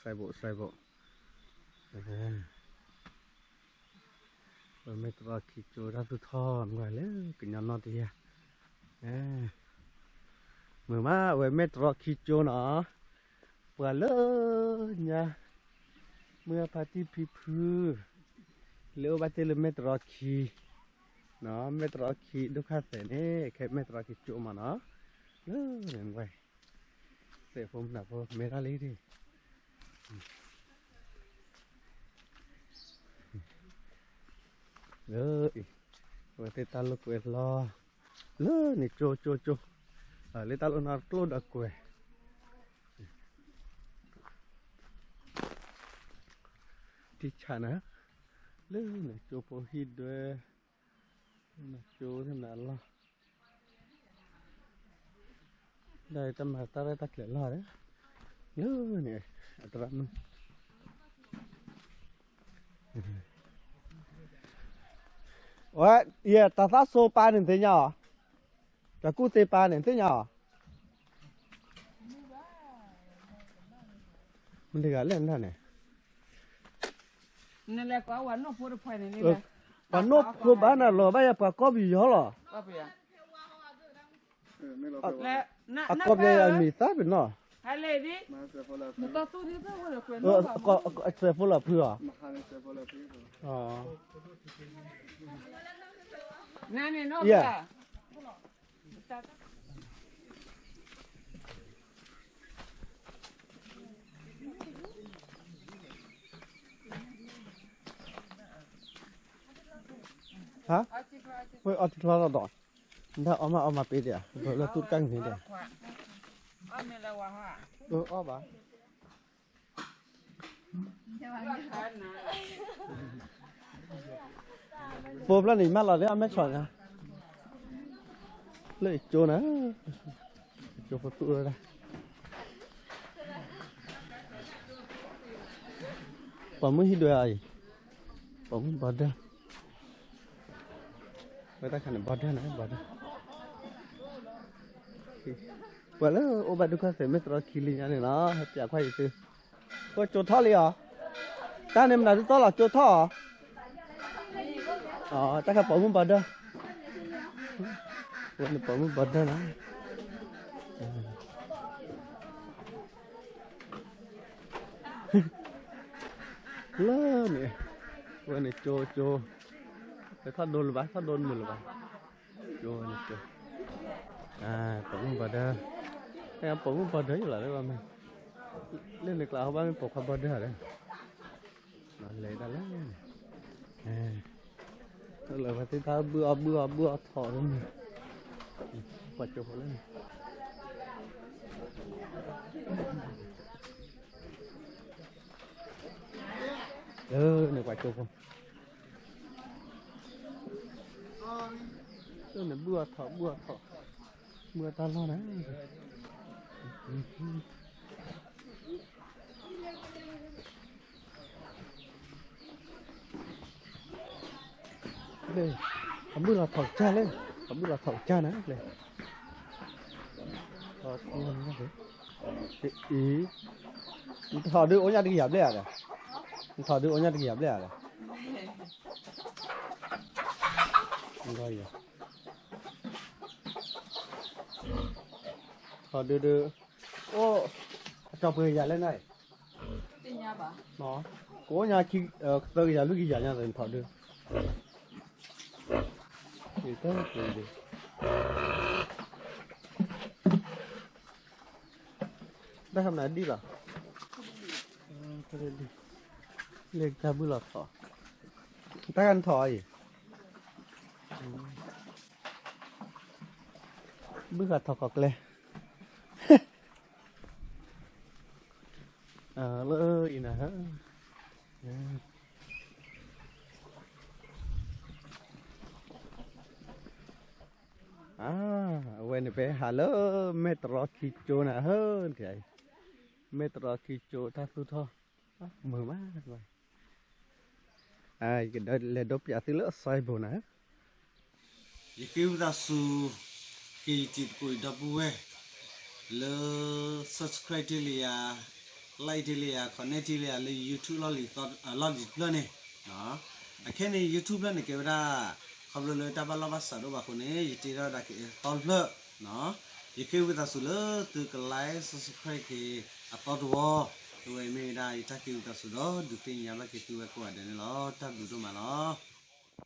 sai bộ rồi mấy tụi khi chơi ra tụi thò ngoài lấy cái nhóm nó thì mười má về mấy tụi khi chơi nó vừa lỡ nha mưa party people lỡ bắt chơi mấy tụi khi nó mấy tụi khi đúc hát thế này cái mấy tụi khi chơi mà nó lỡ nên vậy sẽ không nào vô mấy ra lấy đi lỡ rồi thì ta lúc quên lo lỡ này cho lấy ta lúc nào tôi đã quên thì chả nữa lỡ này cho po hít đôi này cho thế nào lo đây tâm hạt ta đây ta kể lo đấy lỡ này ta làm ủa, yeah, ta phát số ba đến thế nhở? Ta cút thế ba đến thế nhở? Mình đi gái lên này. Nên là có quán nó phụ được phải này nè. Quán nó phụ bán là lo bây giờ phải có gì đó lo. Có gì à? Có cái mì sát bên nó. Hai lê đi. Một tao tu đi tao có được quyền. Có xe phụ là thừa. Nè nó yeah. Hả? Ôi, ở thịt lo đỏ. Đã oma pe đi à? Rồi là tút căng thế này. Bà. Bố là nỉ mắt là đấy ăn mấy chọn à? Lấy chỗ nè. Chỗ có tụ rồi đây. Bà mới hít đôi ai? Bà mới bật ra. Người ta khẳng bật ra này, bật ra. Bà là ô bà đứa con sẽ mấy trò khí linh nha này nó, chả khoai gì chứ. Có chỗ thọ li à? Ta nem là to là chỗ thọ à? Ta khá bỏ muốn bật ra. Vẫn bỏ muốn bật ra nữa. Lơ nè. Vẫn này chô. Phải thoát đôn rồi thoát đôn mình rồi chô này chô. À, bỏ muốn bật ra. Cái em bỏ muốn bật đấy là đấy bà mình. Lên được là họ bao mình bỏ bật ra đấy. Nó lấy ra lên. À. Nó là phải thấy bữa thọ luôn. Quạt chụp lên. Này quạt chụp không? Này bữa thọ. Bữa ta lo đấy. Đây, bữa là thọ cha lên. Bữa là thọ cha này lên. Ý thọ đưa ô nhà đi dẹp đấy à? Thọ đưa ô nhà đi dẹp đấy à? Rồi à? Thọ đưa ô cho bơi dẹp lên này. Trên nhà bà. Nó cố nhà khi tôi giờ lúc gì nhà rồi thọ đưa. Thì tới rồi đi. Đây hôm nay đi là đi lên ra bữa lọt thỏ ta ăn thỏ gì bữa gà thỏ cọc lên lỡ gì nè quên về hà lỡ metro kicho nè hơn thì metro kicho ta su thôi mười má rồi cái đó là đốt giả từ lỡ xoay bồn á kêu ra su kỳ chít cùi đập bùe lỡ subscribe đi à like delia connect delia le YouTube လောက်လီတော့လောက်လီပလနေနော်အခင်းနေ YouTube နဲ့ကေဗရာခဘလလေတဘလာဘဆာတော့ဘာခုနေယတီရတာကေတော်လနော်ယခေဝဒဆူလသူကလိုက် subscribe ကေအပေါ်တော့သူဝေမေဒါယတကေဝဒဆူတော့ဒုတင်ရပါကေသူဝဲကွာတယ်နော်တပ်ဘူးတော့မနော်